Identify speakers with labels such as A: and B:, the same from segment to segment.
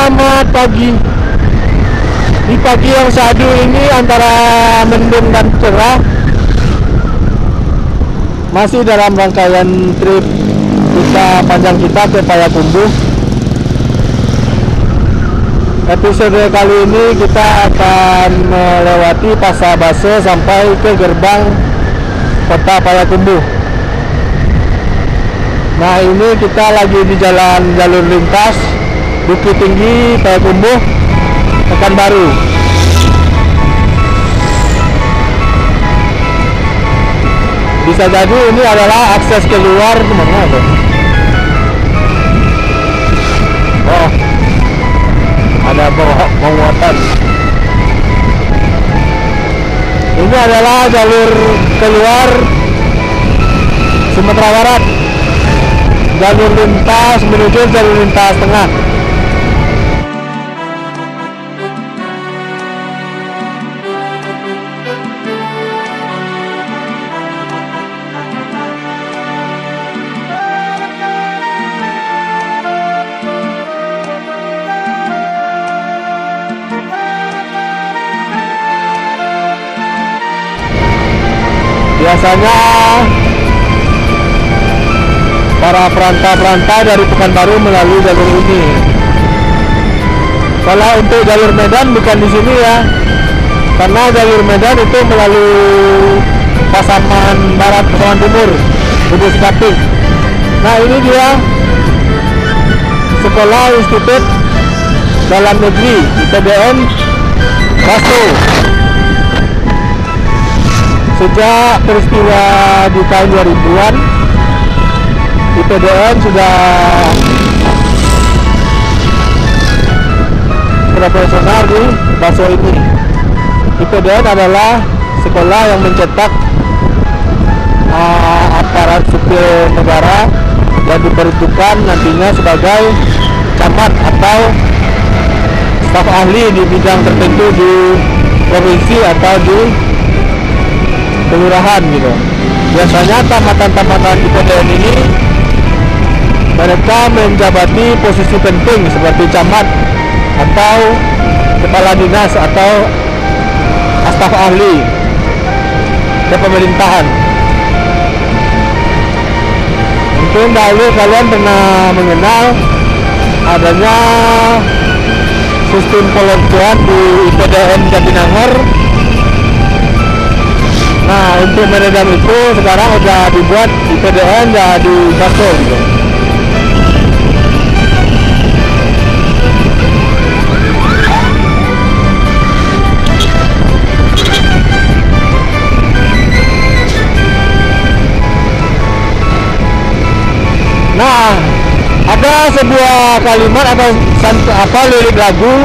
A: Selamat pagi. Di pagi yang syahdu ini antara mendung dan cerah, masih dalam rangkaian trip panjang kita ke Payakumbuh. Episode kali ini kita akan melewati Pasabase sampai ke gerbang kota Payakumbuh. Nah, ini kita lagi di jalur lintas Bukit Tinggi Payakumbuh Pekanbaru. Bisa jadi ini adalah akses keluar kemana tuh? Oh, ada penguatan. Ini adalah jalur keluar Sumatera Barat, jalur lintas menuju jalur lintas tengah. Biasanya para perantau-perantau dari Pekanbaru melalui jalur ini. Kalau untuk jalur Medan bukan di sini ya, karena jalur Medan itu melalui Pasaman Barat, Pasaman Timur, Kudus Kaping. Nah, ini dia Sekolah Institut Dalam Negeri IPDN Baso. Sejak peristiwa di tahun 2000-an, IPDN sudah profesional di Baso ini. IPDN adalah sekolah yang mencetak aparat sipil negara yang diperuntukkan nantinya sebagai camat atau staf ahli di bidang tertentu di provinsi atau di kelurahan gitu. Biasanya tamatan-tamatan IPDN ini mereka menjabati posisi penting seperti camat atau kepala dinas atau staf ahli kepemerintahan. Mungkin dahulu kalian pernah mengenal adanya sistem peloncoan di IPDN Jatinangor. Nah, untuk meredam itu sekarang udah dibuat IPDN jadi Baso gitu. Nah, ada sebuah kalimat atau lirik lagu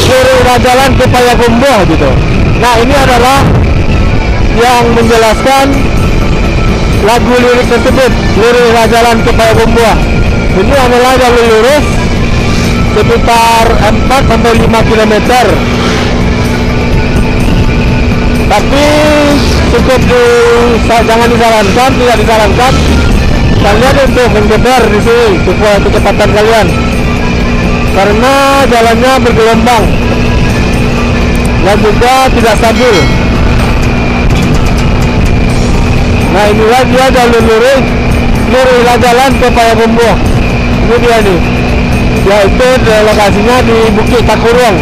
A: Lirik Jalan ke Payakumbuh gitu. Nah, ini adalah yang menjelaskan lagu lirik tersebut, Lirik Jalan ke Payakumbuh. Ini adalah jalur lurus sekitar 4-5 km. Tapi cukup jangan disarankan, tidak disarankan kalian untuk mengejar di sini supaya kecepatan kalian, karena jalannya bergelombang dan juga tidak stabil. Nah, inilah dia jalur lurus Jalan ke Payakumbuh. Ini dia nih, yaitu lokasinya di Bukit Takurung.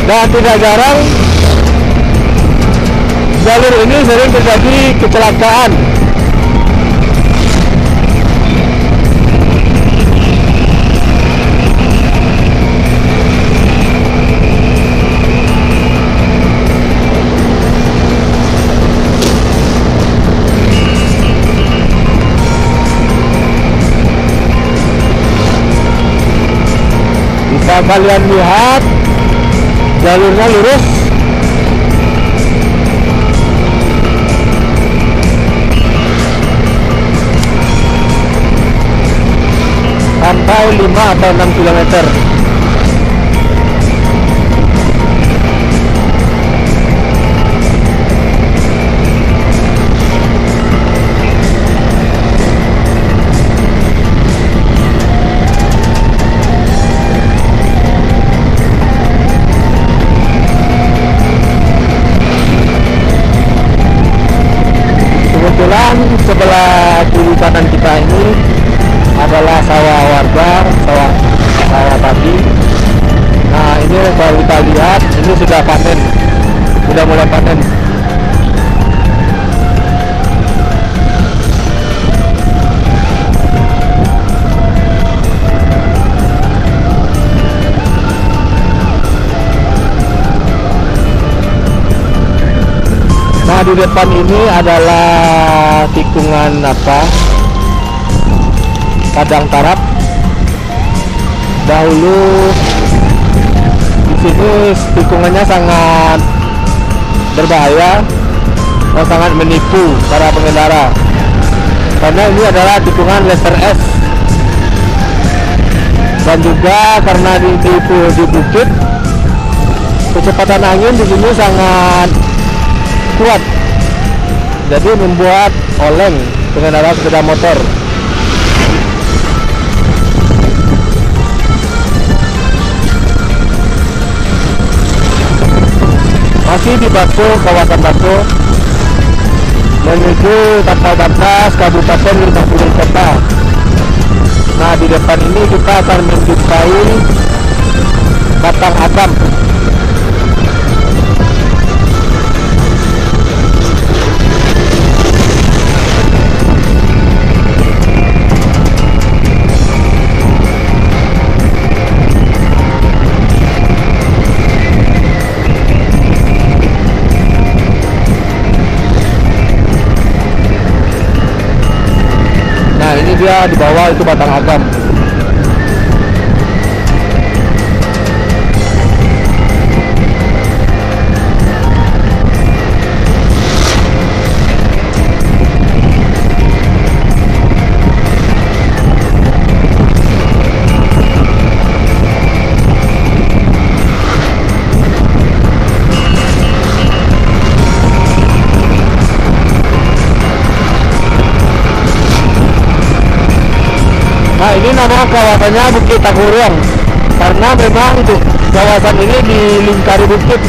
A: Dan tidak jarang jalur ini sering terjadi kecelakaan. Bisa kalian lihat jalurnya lurus. Sampai 5 atau 6 km. sebelah kiri kanan kita ini adalah sawah warga, sawah tadi. Nah, ini baru kita lihat, ini sudah panen, sudah mulai panen. Nah, di depan ini adalah tikungan padang tarap. Dahulu di sini tikungannya sangat berbahaya dan sangat menipu para pengendara, karena ini adalah tikungan letter S, dan juga karena ditipu di bukit, kecepatan angin di sini sangat kuat, jadi membuat oleng pengendara sepeda motor. Masih di kawasan Baso menuju tapal batas Kabupaten 50 Kota. Nah, di depan ini kita akan menjumpai Batang Agam. Ini dia di bawah itu Batang Agam. Nah, ini nama kawasannya Bukit Taguryong, karena memang untuk kawasan ini dilingkari bukit.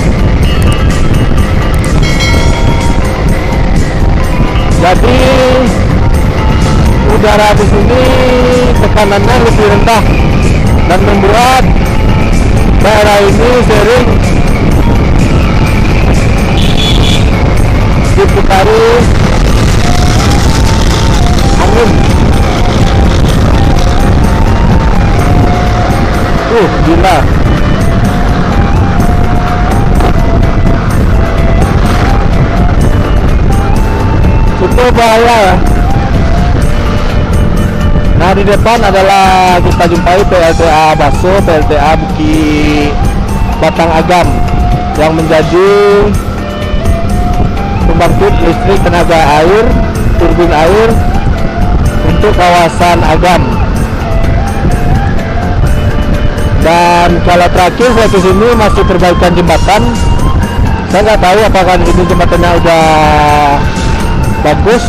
A: Jadi udara di sini tekanannya lebih rendah dan membuat daerah ini sering diputari angin. Gila. Cukup bahaya ya. Nah, di depan adalah kita jumpai PLTA Baso, PLTA Bukit Batang Agam yang menjadi pembangkit listrik tenaga air, turbin air untuk kawasan Agam. Dan kalau terakhir saya ke sini masih perbaikan jembatan. Saya nggak tahu apakah ini jembatannya udah bagus,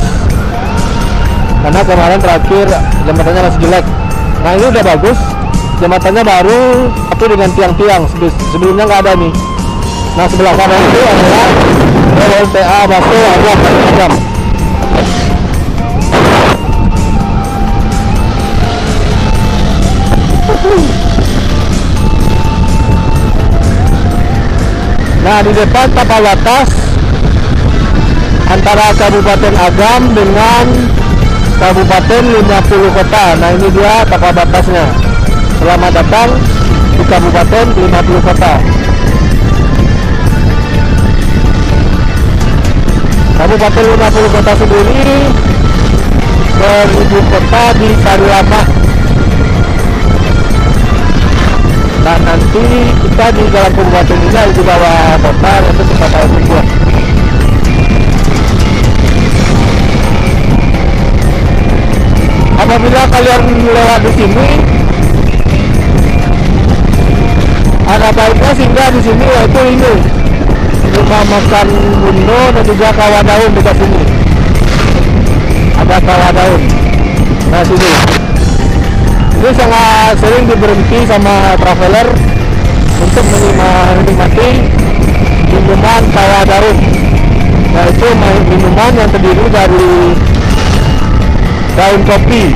A: karena kemarin terakhir jembatannya masih jelek. Nah, ini udah bagus, jembatannya baru tapi dengan tiang-tiang, sebelumnya nggak ada nih. Nah, sebelah kanan itu adalah PLTA Baso Agam. Nah, di depan tapal batas antara Kabupaten Agam dengan Kabupaten 50 Kota. Nah, ini dia tapal batasnya. Selamat datang di Kabupaten 50 Kota. Kabupaten 50 Kota sendiri beribu kota di Sarilama. Nah, nanti kita di dalam kabupaten ini di bawah kota, itu tempat air tujuan. Apabila kalian lewat di sini, ada baiknya singgah di sini, yaitu ini rumah makan Bundo dan juga kawah daun dekat sini. Ada kawah daun. Nah, sini. Ini sangat sering diberhenti sama traveler untuk menikmati minuman kawah daun, yaitu minuman yang terdiri dari daun kopi.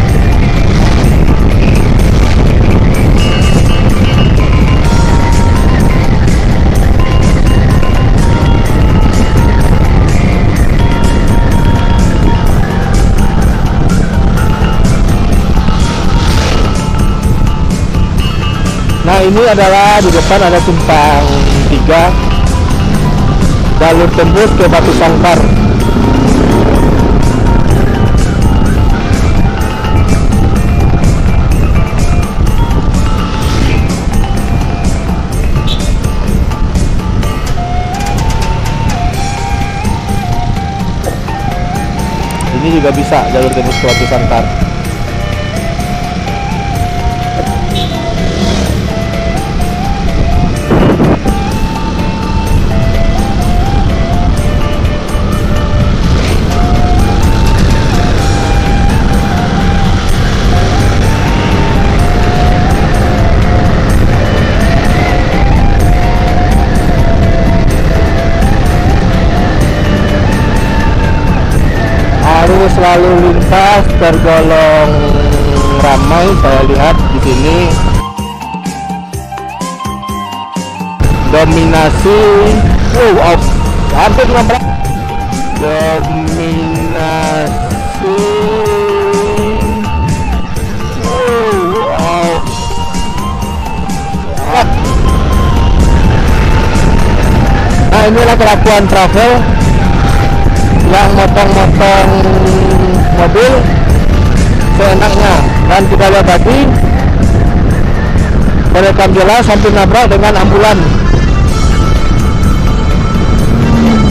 A: Nah, ini adalah di depan ada simpang 3, jalur tembus ke Batu Sangkar. Ini juga bisa jalur tembus ke Batu Sangkar. Arus lalu lintas tergolong ramai, saya lihat di sini. Dominasi, hampir nabrak. Dominasi, Nah, inilah kelakuan travel yang motong-motong mobil seenaknya. Dan kita lihat tadi merekam jelas hampir nabrak dengan ambulan.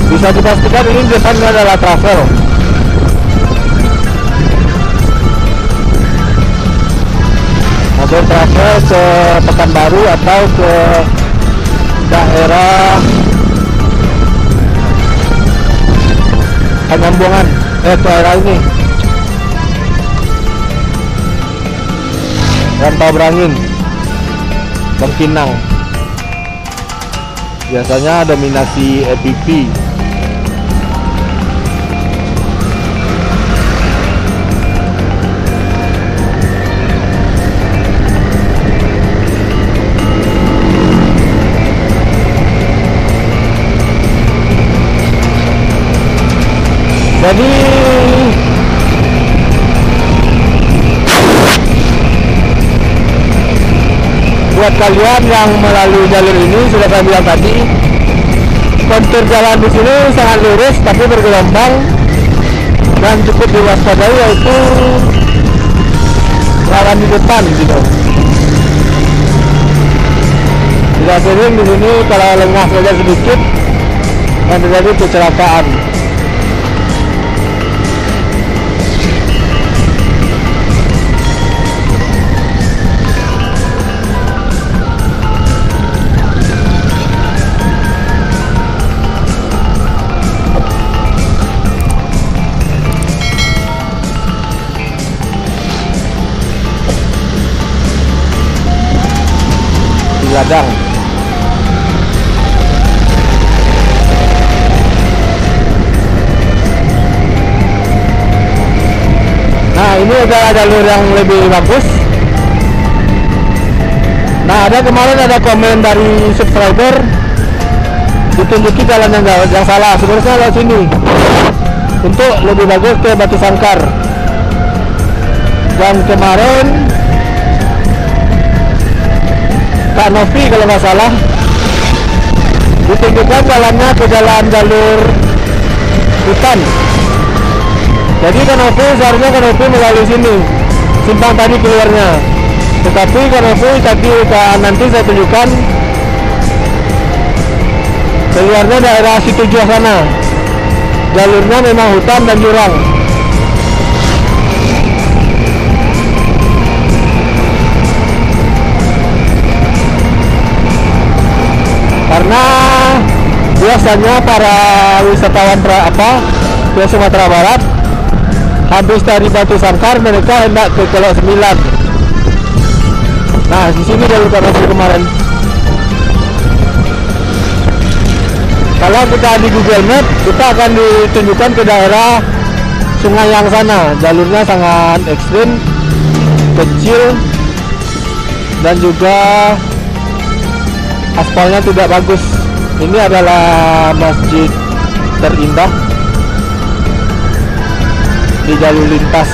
A: Bisa dipastikan ini depannya adalah travel. Mobil travel ke Pekanbaru atau ke daerah Penyambungan ke daerah ini, Rantau Berangin, Bangkinang. Biasanya dominasi EPP. Jadi buat kalian yang melalui jalur ini, sudah saya bilang tadi, kontur jalan di sini sangat lurus tapi bergelombang dan cukup diwaspadai, yaitu lawan di depan gitu. Tidak sering di sini kalau lengah saja sedikit dan terjadi kecelakaan. Ladang. Nah, ini adalah jalur yang lebih bagus. Nah, kemarin ada komen dari subscriber ditunjuki jalan yang salah, sebenarnya lewat sini untuk lebih bagus ke Batu Sangkar. Dan kemarin Kak Novi kalau nggak salah ditunjukkan jalannya ke jalur hutan. Jadi Kak Novi seharusnya melalui sini simpang tadi keluarnya, tetapi Kak Novi tadi nanti saya tunjukkan keluarnya daerah Situjuh sana. Jalurnya memang hutan dan jurang. Karena biasanya para wisatawan ke Sumatera Barat habis dari Batu Sangkar mereka hendak ke Kelok 9. Nah, di sini jalur Kanopi kemarin. Kalau kita di Google Map, kita akan ditunjukkan ke daerah sungai yang sana. Jalurnya sangat ekstrim, kecil, dan juga aspalnya tidak bagus. Ini adalah masjid terindah di jalur lintas,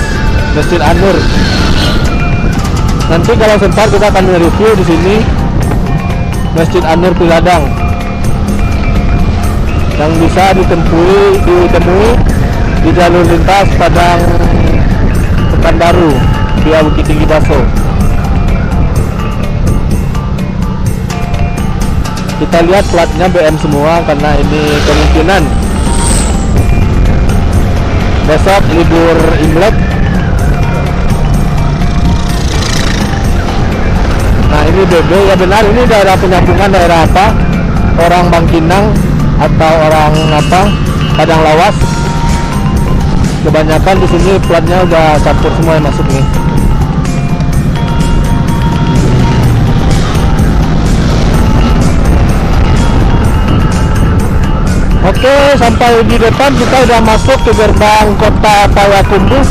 A: Masjid An-Nur. Nanti kalau sempat kita akan review di sini Masjid An-Nur Piladang yang bisa ditemui di jalur lintas Padang Pekanbaru via Bukit Tinggi Baso. Kita lihat platnya BM semua karena ini kemungkinan besok libur Imlek. Nah ini BB, ya benar, ini daerah penyambungan daerah apa? Orang Bangkinang atau orang apa? Padang Lawas. Kebanyakan di sini platnya udah campur semua yang masuk nih. Oke, sampai di depan kita udah masuk ke gerbang kota Payakumbuh.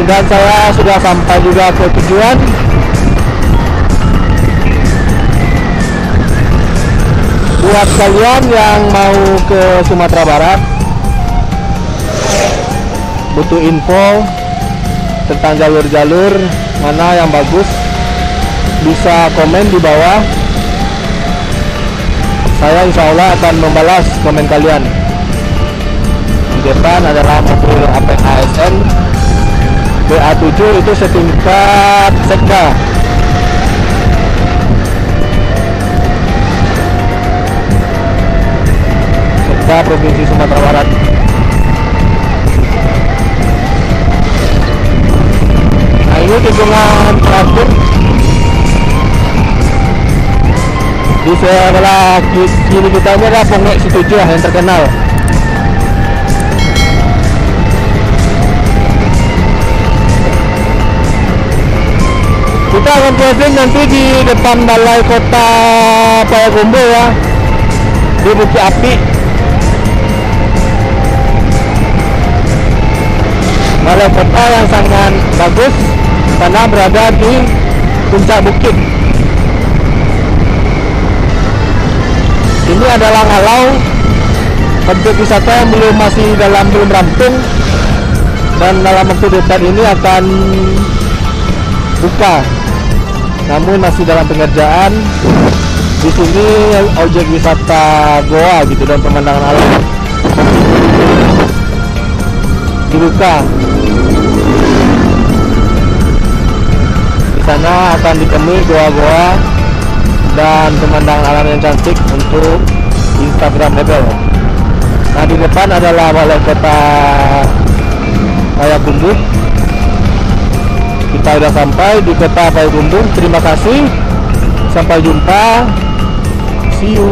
A: Dan saya sudah sampai juga ke tujuan. Buat kalian yang mau ke Sumatera Barat, butuh info tentang jalur-jalur mana yang bagus, bisa komen di bawah. Saya insya Allah akan membalas komen kalian. Di depan adalah mobil Apeng ASN BA7, itu setingkat Sekda. Sekda Provinsi Sumatera Barat. Nah ini tikungan terakhir. Di sebelah kiri kita ini ada Pongek Situju yang terkenal. Kita akan crossing nanti di depan balai kota Payakumbuh ya, di Bukit Api. Balai kota yang sangat bagus karena berada di puncak bukit. Ini adalah Ngalau, objek wisata yang belum rampung, dan dalam waktu dekat ini akan buka, namun masih dalam pengerjaan. Di sini objek wisata goa gitu dan pemandangan alam dibuka. Di sana akan ditemui goa-goa dan pemandangan alam yang cantik untuk Instagramable. Nah di depan adalah balai kota Payakumbuh. Kita sudah sampai di kota Payakumbuh. Terima kasih, sampai jumpa, see you.